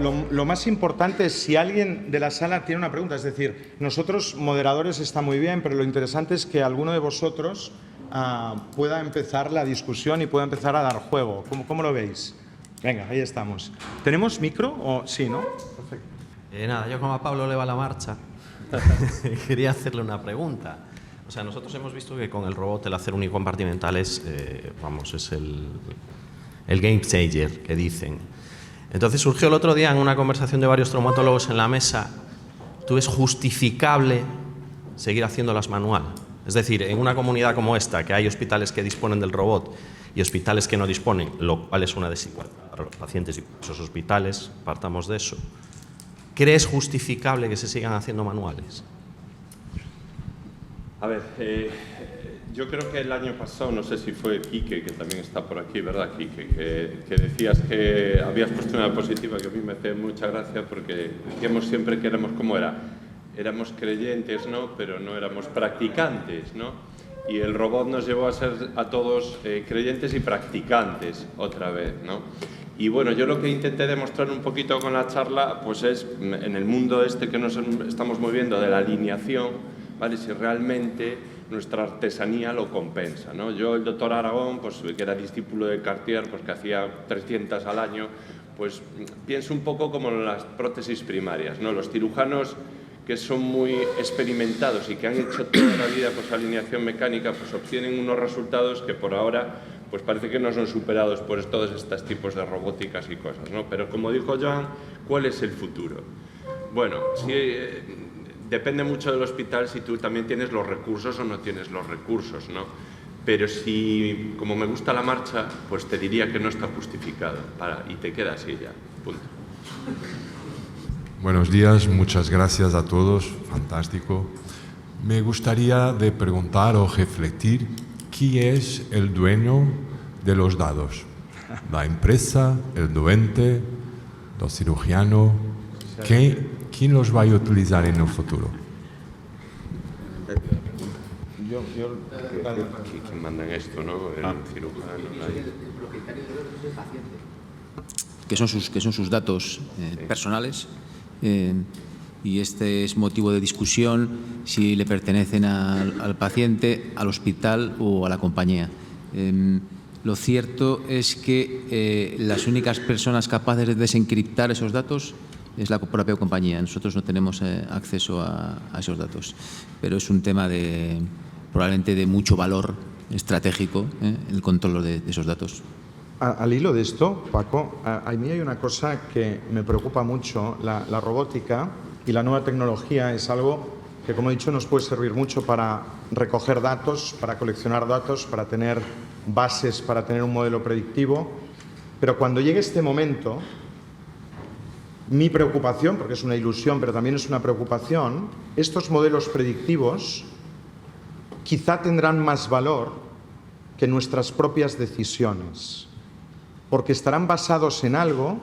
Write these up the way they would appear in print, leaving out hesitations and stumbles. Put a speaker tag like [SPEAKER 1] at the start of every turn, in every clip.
[SPEAKER 1] Lo más importante es si alguien de la sala tiene una pregunta. Es decir, nosotros, moderadores, está muy bien, pero lo interesante es que alguno de vosotros pueda empezar la discusión y pueda empezar a dar juego. ¿Cómo lo veis? Venga, ahí estamos. ¿Tenemos micro? Sí, ¿no? Perfecto.
[SPEAKER 2] Nada, yo como a Pablo le va la marcha, quería hacerle una pregunta. O sea, nosotros hemos visto que con el robot el acero unicompartimental es, es el game changer, que dicen. Entonces surgió el otro día en una conversación de varios traumatólogos en la mesa, ¿tú es justificable seguir haciéndolas manual? Es decir, en una comunidad como esta, que hay hospitales que disponen del robot y hospitales que no disponen, lo cual es una desigualdad para los pacientes y esos hospitales, partamos de eso. ¿Crees justificable que se sigan haciendo manuales?
[SPEAKER 3] A ver, yo creo que el año pasado, no sé si fue Quique, que también está por aquí, ¿verdad, Quique? Que decías que habías puesto una diapositiva que a mí me hace mucha gracia porque decíamos siempre que éramos, ¿cómo era? Éramos creyentes, ¿no? Pero no éramos practicantes, ¿no? Y el robot nos llevó a ser a todos creyentes y practicantes otra vez, ¿no? Y bueno, yo lo que intenté demostrar un poquito con la charla, pues es en el mundo este que nos estamos moviendo de la alineación, ¿vale? Si realmente nuestra artesanía lo compensa, ¿no? Yo, el doctor Aragón, pues que era discípulo de Cartier, pues que hacía 300 al año, pues pienso un poco como en las prótesis primarias, ¿no? Los cirujanos que son muy experimentados y que han hecho toda la vida pues alineación mecánica, pues obtienen unos resultados que por ahora pues parece que no son superados por todos estos tipos de robóticas y cosas, ¿no? Pero como dijo Joan, ¿cuál es el futuro? Bueno, depende mucho del hospital si tú también tienes los recursos o no tienes los recursos, ¿no? Pero si, como me gusta la marcha, pues te diría que no está justificado. Y te queda así ya, punto.
[SPEAKER 4] Buenos días, muchas gracias a todos, fantástico. Me gustaría de preguntar o refletir quién es el dueño de los datos. La empresa, el doente, el cirujano. ¿Quién los va a utilizar en el futuro?
[SPEAKER 3] ¿Quién manda en esto, no? El cirujano.
[SPEAKER 5] El propietario de los datos es el paciente. Que son sus datos personales. Y este es motivo de discusión si le pertenecen al paciente, al hospital o a la compañía. Lo cierto es que las únicas personas capaces de desencriptar esos datos es la propia compañía. Nosotros no tenemos acceso a esos datos, pero es un tema probablemente de mucho valor estratégico, el control de esos datos.
[SPEAKER 1] Al hilo de esto, Paco, a mí hay una cosa que me preocupa mucho. La robótica y la nueva tecnología es algo que, como he dicho, nos puede servir mucho para recoger datos, para coleccionar datos, para tener bases, para tener un modelo predictivo. Pero cuando llegue este momento, mi preocupación, porque es una ilusión, pero también es una preocupación, estos modelos predictivos quizá tendrán más valor que nuestras propias decisiones, porque estarán basados en algo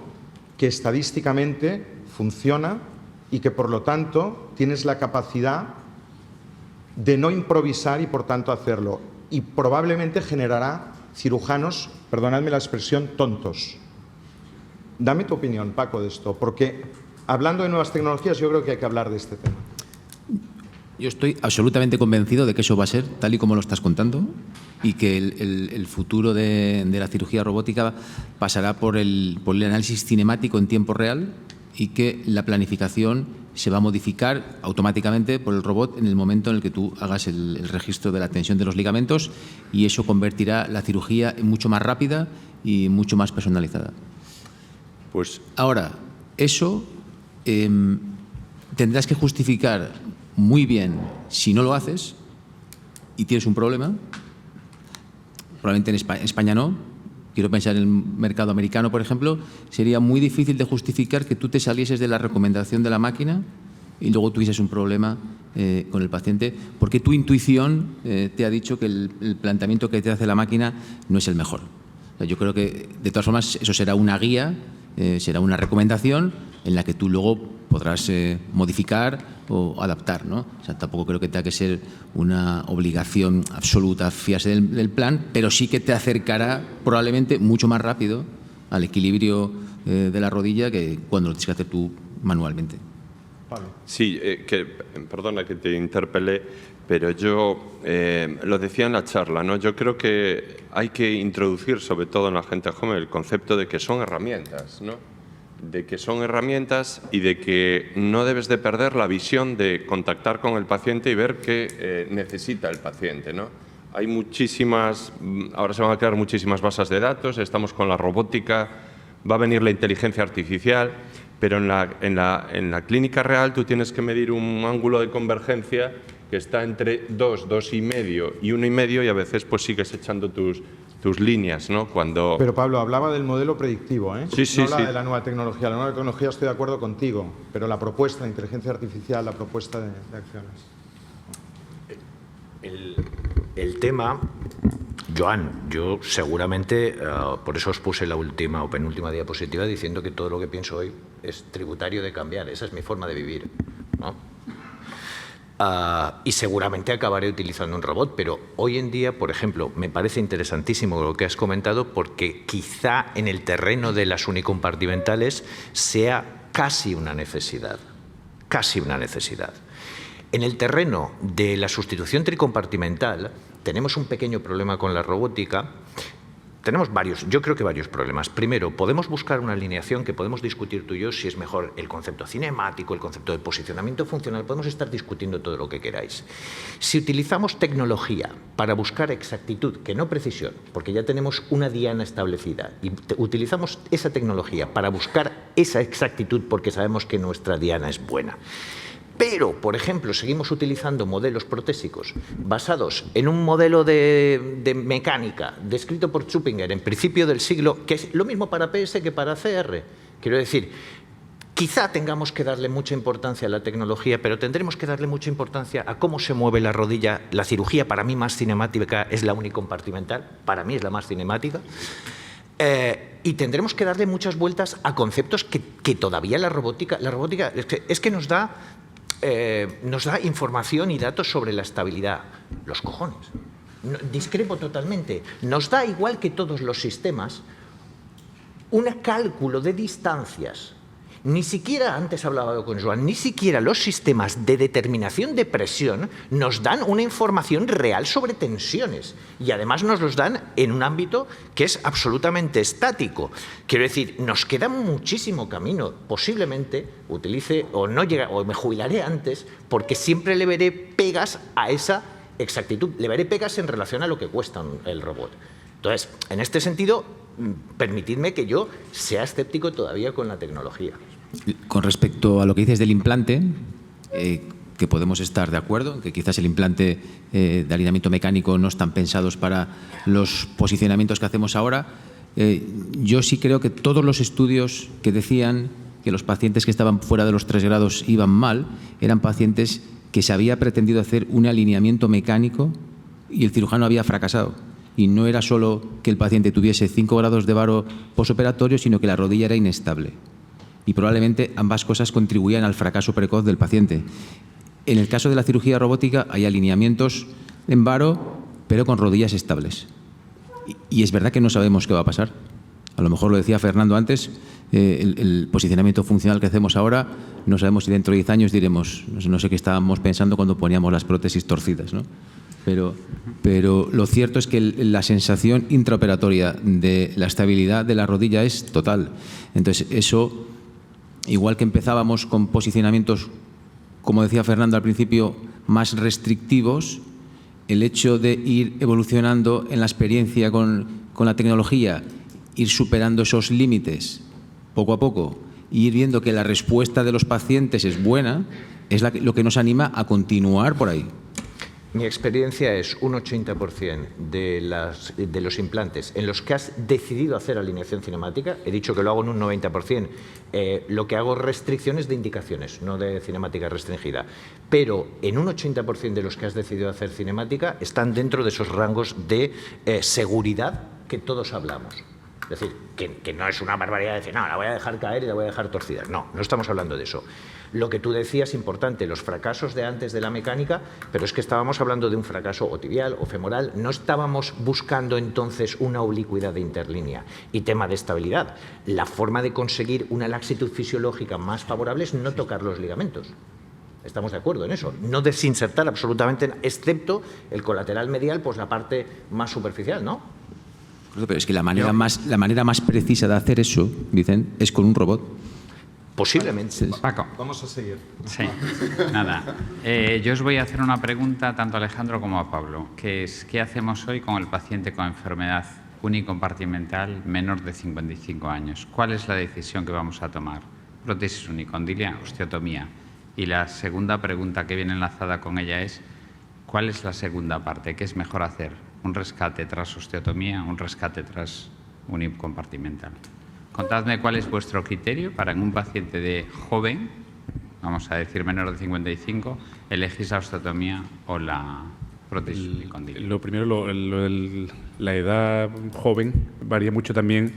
[SPEAKER 1] que estadísticamente funciona y que, por lo tanto, tienes la capacidad de no improvisar y, por tanto, hacerlo. Y probablemente generará cirujanos, perdonadme la expresión, tontos. Dame tu opinión, Paco, de esto, porque hablando de nuevas tecnologías yo creo que hay que hablar de este tema.
[SPEAKER 5] Yo estoy absolutamente convencido de que eso va a ser tal y como lo estás contando y que el futuro de la cirugía robótica pasará por el análisis cinemático en tiempo real y que la planificación se va a modificar automáticamente por el robot en el momento en el que tú hagas el registro de la tensión de los ligamentos, y eso convertirá la cirugía en mucho más rápida y mucho más personalizada. Pues ahora, eso tendrás que justificar muy bien si no lo haces y tienes un problema. Probablemente en España no. Quiero pensar en el mercado americano, por ejemplo. Sería muy difícil de justificar que tú te salieses de la recomendación de la máquina y luego tuvieses un problema con el paciente, porque tu intuición te ha dicho que el planteamiento que te hace la máquina no es el mejor. O sea, yo creo que, de todas formas, eso será una guía, será una recomendación en la que tú luego podrás modificar o adaptar, ¿no? O sea, tampoco creo que tenga que ser una obligación absoluta fiarse del plan, pero sí que te acercará probablemente mucho más rápido al equilibrio de la rodilla que cuando lo tienes que hacer tú manualmente.
[SPEAKER 3] Sí, perdona que te interpelé, pero yo lo decía en la charla, ¿no? Yo creo que hay que introducir, sobre todo en la gente joven, el concepto de que son herramientas, ¿no? De que son herramientas y de que no debes de perder la visión de contactar con el paciente y ver qué necesita el paciente, ¿no? Hay muchísimas, ahora se van a crear muchísimas bases de datos, estamos con la robótica, va a venir la inteligencia artificial, pero en la clínica real tú tienes que medir un ángulo de convergencia que está entre 2, 2,5 y 1,5 y a veces pues sigues echando tus líneas, ¿no? Cuando...
[SPEAKER 1] Pero Pablo, hablaba del modelo predictivo, ¿eh?
[SPEAKER 3] Sí, sí,
[SPEAKER 1] no
[SPEAKER 3] sí.
[SPEAKER 1] de la nueva tecnología. La nueva tecnología estoy de acuerdo contigo, pero la propuesta de inteligencia artificial, la propuesta de acciones.
[SPEAKER 6] El tema, Joan, yo seguramente, por eso os puse la última o penúltima diapositiva diciendo que todo lo que pienso hoy es tributario de cambiar. Esa es mi forma de vivir, ¿no? Y seguramente acabaré utilizando un robot, pero hoy en día, por ejemplo, me parece interesantísimo lo que has comentado porque quizá en el terreno de las unicompartimentales sea casi una necesidad, casi una necesidad. En el terreno de la sustitución tricompartimental tenemos un pequeño problema con la robótica. Tenemos yo creo que varios problemas. Primero, podemos buscar una alineación que podemos discutir tú y yo si es mejor el concepto cinemático, el concepto de posicionamiento funcional. Podemos estar discutiendo todo lo que queráis. Si utilizamos tecnología para buscar exactitud, que no precisión, porque ya tenemos una diana establecida, y utilizamos esa tecnología para buscar esa exactitud porque sabemos que nuestra diana es buena. Pero, por ejemplo, seguimos utilizando modelos protésicos basados en un modelo de mecánica descrito por Schuppinger en principio del siglo, que es lo mismo para PS que para CR. Quiero decir, quizá tengamos que darle mucha importancia a la tecnología, pero tendremos que darle mucha importancia a cómo se mueve la rodilla. La cirugía, para mí, más cinemática es la unicompartimental. Para mí es la más cinemática. Y tendremos que darle muchas vueltas a conceptos que todavía la robótica es que nos da información y datos sobre la estabilidad. Los cojones. Discrepo totalmente. Nos da, igual que todos los sistemas, un cálculo de distancias. Ni siquiera, antes hablaba con Joan, ni siquiera los sistemas de determinación de presión nos dan una información real sobre tensiones. Y además nos los dan en un ámbito que es absolutamente estático. Quiero decir, nos queda muchísimo camino. Posiblemente utilice o no llega, o me jubilaré antes, porque siempre le veré pegas a esa exactitud. Le veré pegas en relación a lo que cuesta el robot. Entonces, en este sentido, permitidme que yo sea escéptico todavía con la tecnología.
[SPEAKER 5] Con respecto a lo que dices del implante, que podemos estar de acuerdo, que quizás el implante de alineamiento mecánico no están pensados para los posicionamientos que hacemos ahora. Yo sí creo que todos los estudios que decían que los pacientes que estaban fuera de los 3 grados iban mal, eran pacientes que se había pretendido hacer un alineamiento mecánico y el cirujano había fracasado. Y no era solo que el paciente tuviese 5 grados de varo posoperatorio, sino que la rodilla era inestable. Y probablemente ambas cosas contribuían al fracaso precoz del paciente. En el caso de la cirugía robótica hay alineamientos en varo, pero con rodillas estables. Y es verdad que no sabemos qué va a pasar. A lo mejor lo decía Fernando antes, el posicionamiento funcional que hacemos ahora, no sabemos si dentro de 10 años diremos, no sé qué estábamos pensando cuando poníamos las prótesis torcidas, ¿no? Pero lo cierto es que la sensación intraoperatoria de la estabilidad de la rodilla es total. Entonces, eso, igual que empezábamos con posicionamientos, como decía Fernando al principio, más restrictivos, el hecho de ir evolucionando en la experiencia con la tecnología, ir superando esos límites poco a poco y ir viendo que la respuesta de los pacientes es buena, es lo que nos anima a continuar por ahí.
[SPEAKER 6] Mi experiencia es un 80% de los implantes en los que has decidido hacer alineación cinemática. He dicho que lo hago en un 90%. Lo que hago restricciones de indicaciones, no de cinemática restringida. Pero en un 80% de los que has decidido hacer cinemática están dentro de esos rangos de seguridad que todos hablamos. Es decir, que no es una barbaridad decir, no, la voy a dejar caer y la voy a dejar torcida. No, no estamos hablando de eso. Lo que tú decías, importante, los fracasos de antes de la mecánica, pero es que estábamos hablando de un fracaso o tibial o femoral, no estábamos buscando entonces una oblicuidad de interlínea. Y tema de estabilidad, la forma de conseguir una laxitud fisiológica más favorable es no tocar los ligamentos. Estamos de acuerdo en eso, no desinsertar absolutamente, excepto el colateral medial, pues la parte más superficial, ¿no?
[SPEAKER 5] Pero es que la manera más precisa de hacer eso, dicen, es con un robot.
[SPEAKER 6] Posiblemente.
[SPEAKER 7] Paco.
[SPEAKER 1] Vamos a seguir.
[SPEAKER 7] Sí, nada. Yo os voy a hacer una pregunta tanto a Alejandro como a Pablo, que es ¿qué hacemos hoy con el paciente con enfermedad unicompartimental menor de 55 años? ¿Cuál es la decisión que vamos a tomar? Prótesis unicondilia, osteotomía. Y la segunda pregunta que viene enlazada con ella es ¿cuál es la segunda parte? ¿Qué es mejor hacer? ¿Un rescate tras osteotomía, un rescate tras unicompartimental? Contadme cuál es vuestro criterio para en un paciente de joven, vamos a decir menor de 55, elegís la osteotomía o la prótesis unicondilia.
[SPEAKER 8] Lo primero, la edad joven varía mucho también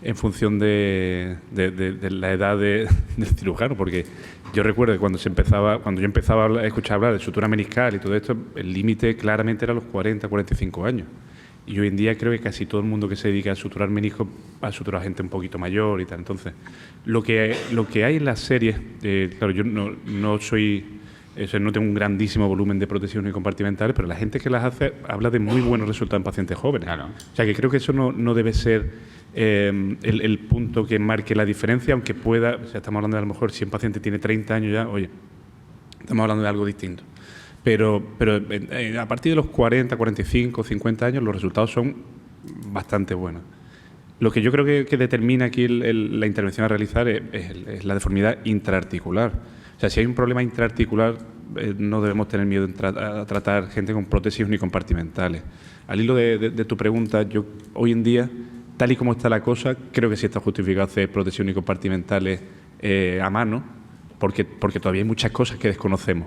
[SPEAKER 8] en función de la edad del cirujano, porque yo recuerdo que cuando yo empezaba a escuchar hablar de sutura meniscal y todo esto, el límite claramente era los 40, 45 años. Y hoy en día creo que casi todo el mundo que se dedica a suturar meniscos va a suturar gente un poquito mayor y tal. Entonces, lo que hay en las series, claro, yo no tengo un grandísimo volumen de prótesis unicompartimentales, pero la gente que las hace habla de muy buenos resultados en pacientes jóvenes.
[SPEAKER 7] Claro.
[SPEAKER 8] O sea, que creo que eso no debe ser el punto que marque la diferencia, aunque pueda, o sea, estamos hablando de a lo mejor si un paciente tiene 30 años ya, oye, estamos hablando de algo distinto. Pero a partir de los 40, 45, 50 años los resultados son bastante buenos. Lo que yo creo que determina aquí la intervención a realizar es la deformidad intraarticular. O sea, si hay un problema intraarticular, no debemos tener miedo a tratar gente con prótesis unicompartimentales. Al hilo de tu pregunta, yo hoy en día, tal y como está la cosa, creo que sí está justificado hacer prótesis unicompartimentales a mano, porque todavía hay muchas cosas que desconocemos.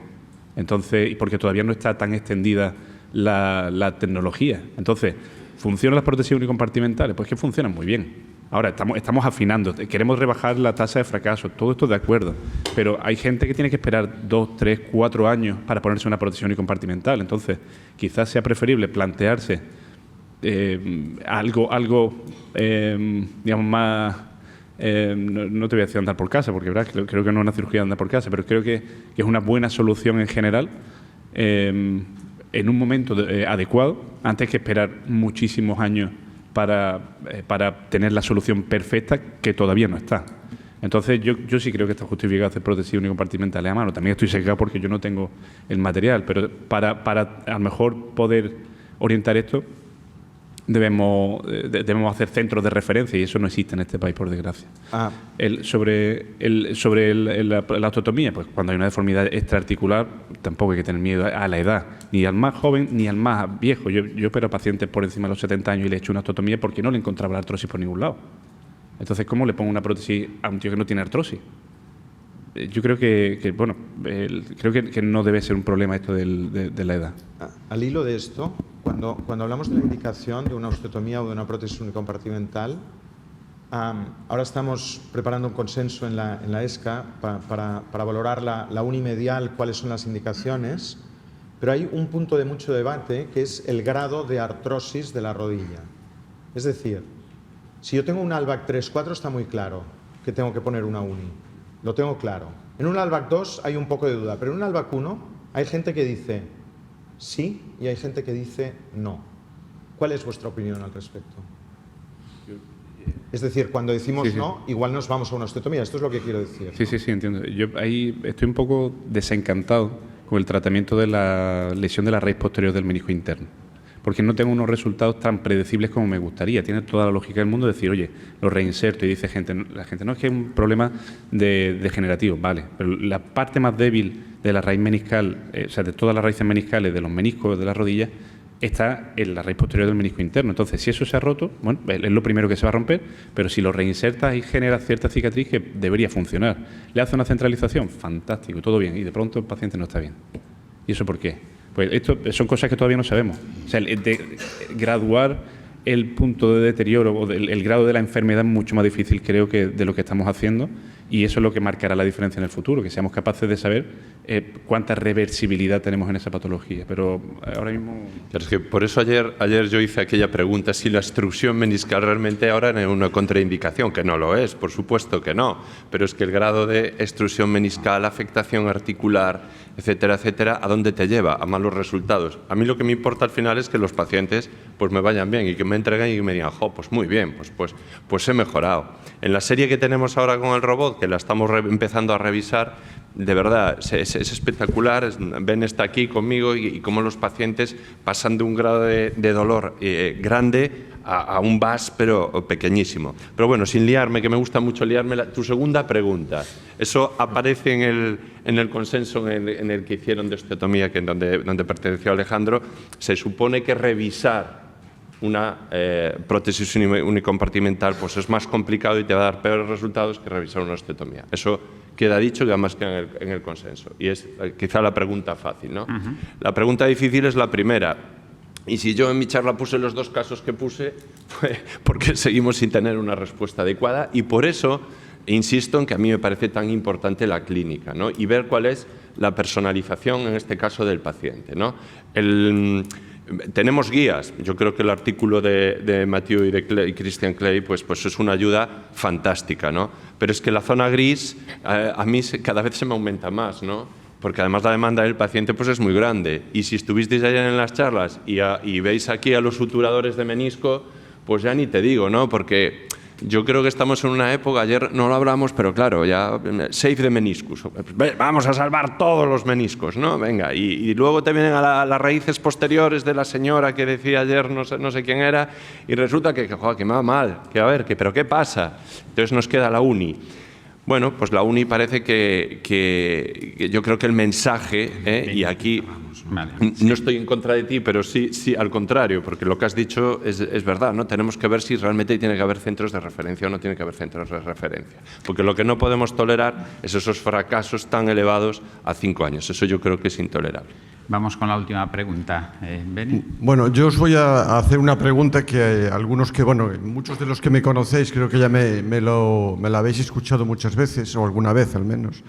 [SPEAKER 8] Entonces, y porque todavía no está tan extendida la tecnología. Entonces, ¿funcionan las prótesis unicompartimentales? Pues que funcionan muy bien. Ahora, estamos afinando, queremos rebajar la tasa de fracaso, todo esto de acuerdo, pero hay gente que tiene que esperar 2, 3, 4 años para ponerse una prótesis unicompartimental. Entonces, quizás sea preferible plantearse algo digamos, más... no te voy a decir andar por casa, porque ¿verdad? Creo que no es una cirugía de andar por casa, pero creo que es una buena solución en general en un momento adecuado, antes que esperar muchísimos años para tener la solución perfecta que todavía no está. Entonces yo sí creo que está justificado hacer prótesis unicompartimentales a mano. También estoy sesgado porque yo no tengo el material, pero para a lo mejor poder orientar esto debemos hacer centros de referencia y eso no existe en este país, por desgracia. Sobre la osteotomía, pues cuando hay una deformidad extraarticular tampoco hay que tener miedo a la edad, ni al más joven ni al más viejo. Yo opero a pacientes por encima de los 70 años y le he hecho una osteotomía porque no le encontraba la artrosis por ningún lado. Entonces, ¿cómo le pongo una prótesis a un tío que no tiene artrosis? Yo creo creo que no debe ser un problema esto de la edad.
[SPEAKER 1] Al hilo de esto, cuando hablamos de la indicación de una osteotomía o de una prótesis unicompartimental, ahora estamos preparando un consenso en la ESCA para valorar la unimedial, cuáles son las indicaciones, pero hay un punto de mucho debate que es el grado de artrosis de la rodilla. Es decir, si yo tengo un ALBAC 3-4 está muy claro que tengo que poner una uni. Lo tengo claro. En un ALBAC 2 hay un poco de duda, pero en un ALBAC 1 hay gente que dice sí y hay gente que dice no. ¿Cuál es vuestra opinión al respecto? Es decir, cuando decimos no, igual nos vamos a una osteotomía. Esto es lo que quiero decir.
[SPEAKER 8] Sí, entiendo. Yo ahí estoy un poco desencantado con el tratamiento de la lesión de la raíz posterior del menisco interno, porque no tengo unos resultados tan predecibles como me gustaría. Tiene toda la lógica del mundo decir, oye, lo reinserto, y dice la gente, no, es que es un problema degenerativo, vale, pero la parte más débil de la raíz meniscal, o sea, de todas las raíces meniscales, de los meniscos de la rodilla, está en la raíz posterior del menisco interno. Entonces, si eso se ha roto, bueno, es lo primero que se va a romper, pero si lo reinsertas y genera cierta cicatriz que debería funcionar. ¿Le hace una centralización? Fantástico, todo bien, y de pronto el paciente no está bien. ¿Y eso por qué? Pues esto son cosas que todavía no sabemos. O sea, graduar el punto de deterioro o el grado de la enfermedad es mucho más difícil, creo, que de lo que estamos haciendo. Y eso es lo que marcará la diferencia en el futuro, que seamos capaces de saber cuánta reversibilidad tenemos en esa patología. Pero ahora mismo...
[SPEAKER 3] Pero es que por eso ayer yo hice aquella pregunta, si la extrusión meniscal realmente ahora es una contraindicación, que no lo es, por supuesto que no, pero es que el grado de extrusión meniscal, afectación articular, etcétera, etcétera, ¿a dónde te lleva? A malos resultados. A mí lo que me importa al final es que los pacientes pues me vayan bien y que me entreguen y que me digan, jo, pues muy bien, pues he mejorado. En la serie que tenemos ahora con el robot, que la estamos empezando a revisar, de verdad, es espectacular. Ben está aquí conmigo y cómo los pacientes pasan de un grado de dolor grande a un VAS, pero pequeñísimo. Pero bueno, sin liarme, que me gusta mucho liarme, tu segunda pregunta. Eso aparece en el consenso en el que hicieron de osteotomía, que donde perteneció Alejandro. Se supone que revisar una prótesis unicompartimental pues es más complicado y te va a dar peores resultados que revisar una osteotomía. Eso queda dicho y además queda en el consenso. Y es quizá la pregunta fácil, ¿no? La pregunta difícil es la primera. Y si yo en mi charla puse los dos casos que puse, fue porque seguimos sin tener una respuesta adecuada, y por eso insisto en que a mí me parece tan importante la clínica, ¿no? Y ver cuál es la personalización, en este caso, del paciente, ¿no? Tenemos guías. Yo creo que el artículo de Mathieu y de Christian Clay pues es una ayuda fantástica, ¿no? Pero es que la zona gris a mí cada vez se me aumenta más, ¿no? Porque además la demanda del paciente pues es muy grande. Y si estuvisteis ayer en las charlas y veis aquí a los suturadores de menisco, pues ya ni te digo, ¿no? Porque yo creo que estamos en una época, ayer no lo hablamos, pero claro, ya save the meniscus, vamos a salvar todos los meniscos, ¿no? Venga, y luego te vienen a las raíces posteriores de la señora que decía ayer, no sé quién era, y resulta que joder, que me va mal, que a ver, pero ¿qué pasa? Entonces nos queda la uni. Bueno, pues la uni parece que yo creo que el mensaje, y aquí no estoy en contra de ti, pero sí al contrario, porque lo que has dicho es verdad, ¿no? Tenemos que ver si realmente tiene que haber centros de referencia o no tiene que haber centros de referencia. Porque lo que no podemos tolerar es esos fracasos tan elevados a 5 años. Eso yo creo que es intolerable.
[SPEAKER 7] Vamos con la última pregunta. Beni.
[SPEAKER 9] Bueno, yo os voy a hacer una pregunta que algunos que, bueno, muchos de los que me conocéis creo que ya me la habéis escuchado muchas veces, o alguna vez al menos,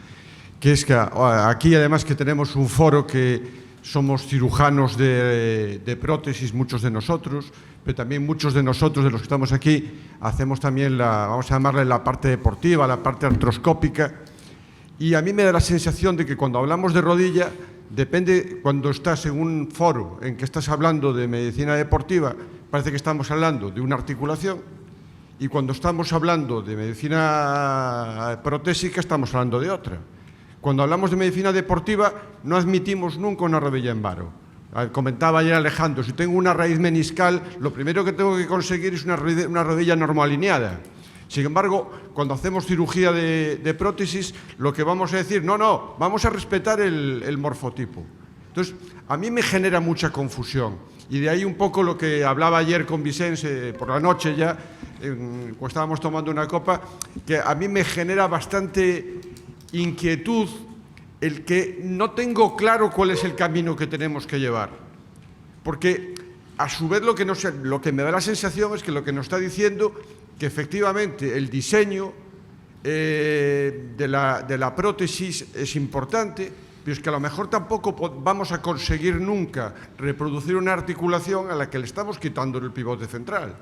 [SPEAKER 9] que es que aquí además que tenemos un foro que somos cirujanos de prótesis, muchos de nosotros, pero también muchos de nosotros, de los que estamos aquí, hacemos también vamos a llamarle la parte deportiva, la parte artroscópica, y a mí me da la sensación de que cuando hablamos de rodilla, depende cuando estás en un foro en que estás hablando de medicina deportiva, parece que estamos hablando de una articulación, y cuando estamos hablando de medicina protésica estamos hablando de otra. Cuando hablamos de medicina deportiva no admitimos nunca una rodilla en varo. Comentaba ayer Alejandro, si tengo una raíz meniscal, lo primero que tengo que conseguir es una rodilla normoalineada. Sin embargo, cuando hacemos cirugía de prótesis, lo que vamos a decir, no, vamos a respetar el morfotipo. Entonces, a mí me genera mucha confusión. Y de ahí un poco lo que hablaba ayer con Vicente por la noche ya, cuando estábamos tomando una copa, que a mí me genera bastante inquietud el que no tengo claro cuál es el camino que tenemos que llevar. Porque, a su vez, lo que me da la sensación es que lo que nos está diciendo que efectivamente el diseño de la prótesis es importante, pero es que a lo mejor tampoco vamos a conseguir nunca reproducir una articulación a la que le estamos quitando el pivote central.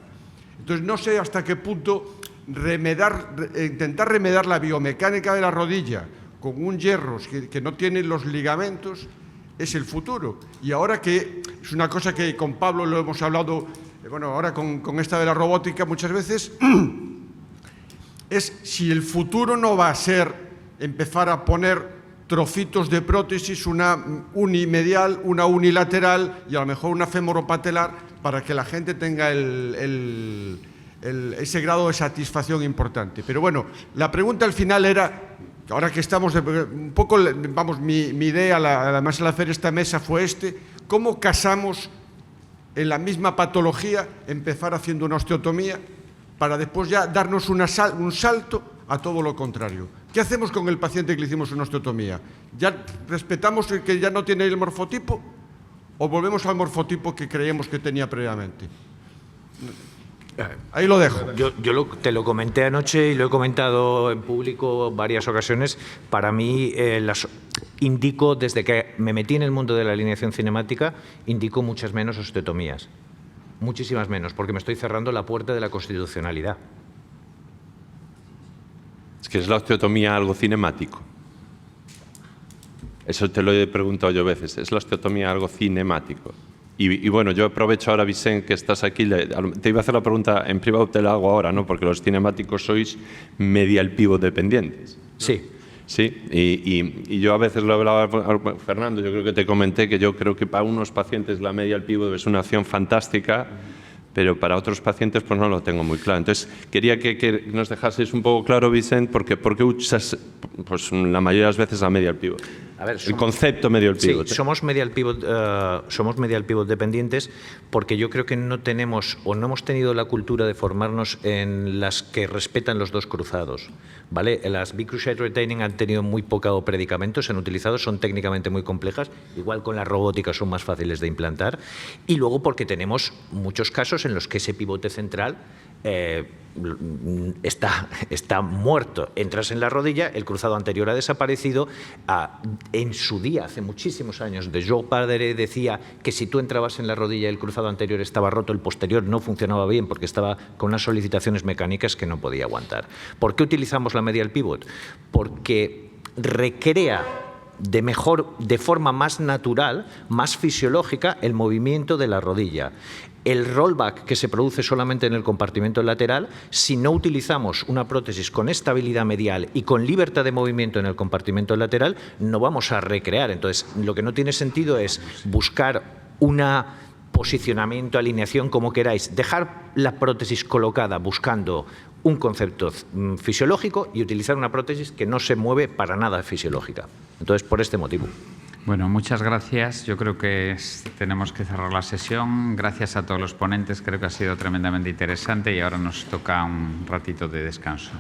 [SPEAKER 9] Entonces no sé hasta qué punto intentar remedar la biomecánica de la rodilla con un hierro que no tiene los ligamentos es el futuro. Y ahora que es una cosa que con Pablo lo hemos hablado, bueno, ahora con esta de la robótica muchas veces, es si el futuro no va a ser empezar a poner trocitos de prótesis, una unimedial, una unilateral y a lo mejor una femoropatelar para que la gente tenga ese grado de satisfacción importante. Pero bueno, la pregunta al final era, ahora que estamos un poco, vamos, mi idea, además al hacer esta mesa fue ¿cómo casamos en la misma patología, empezar haciendo una osteotomía para después ya darnos un salto a todo lo contrario? ¿Qué hacemos con el paciente que le hicimos una osteotomía? ¿Ya respetamos el que ya no tiene el morfotipo o volvemos al morfotipo que creíamos que tenía previamente? Ahí lo dejo.
[SPEAKER 6] Te lo comenté anoche y lo he comentado en público varias ocasiones. Para mí, indico, desde que me metí en el mundo de la alineación cinemática, indico muchas menos osteotomías. Muchísimas menos, porque me estoy cerrando la puerta de la constitucionalidad.
[SPEAKER 3] Es que es la osteotomía algo cinemático. Eso te lo he preguntado yo veces. ¿Es la osteotomía algo cinemático? Y bueno, yo aprovecho ahora, Vicent, que estás aquí. Te iba a hacer la pregunta en privado, te la hago ahora, ¿no? Porque los cinemáticos sois medial pivot dependientes.
[SPEAKER 6] Sí.
[SPEAKER 3] Sí, y yo a veces lo hablaba con Fernando, yo creo que te comenté que yo creo que para unos pacientes la medial pivot es una opción fantástica, pero para otros pacientes pues no lo tengo muy claro. Entonces, quería que nos dejaseis un poco claro, Vicent, porque usas pues, la mayoría de las veces la medial pivot.
[SPEAKER 6] A ver,
[SPEAKER 3] el concepto medial pivot.
[SPEAKER 6] Sí, somos medial pivot dependientes porque yo creo que no tenemos o no hemos tenido la cultura de formarnos en las que respetan los dos cruzados. ¿Vale? Las B-Cruciate Retaining han tenido muy poco predicamento, se han utilizado, son técnicamente muy complejas, igual con la robótica son más fáciles de implantar, y luego porque tenemos muchos casos en los que ese pivote central está muerto. Entras en la rodilla, el cruzado anterior ha desaparecido. En su día, hace muchísimos años, de Joe Padre decía que si tú entrabas en la rodilla y el cruzado anterior estaba roto, el posterior no funcionaba bien porque estaba con unas solicitaciones mecánicas que no podía aguantar. ¿Por qué utilizamos la medial pivot? Porque recrea de forma más natural, más fisiológica, el movimiento de la rodilla. El rollback que se produce solamente en el compartimento lateral, si no utilizamos una prótesis con estabilidad medial y con libertad de movimiento en el compartimento lateral, no vamos a recrear. Entonces, lo que no tiene sentido es buscar una posicionamiento, alineación, como queráis, dejar la prótesis colocada buscando un concepto fisiológico y utilizar una prótesis que no se mueve para nada fisiológica. Entonces, por este motivo.
[SPEAKER 7] Bueno, muchas gracias. Yo creo que tenemos que cerrar la sesión. Gracias a todos los ponentes. Creo que ha sido tremendamente interesante y ahora nos toca un ratito de descanso.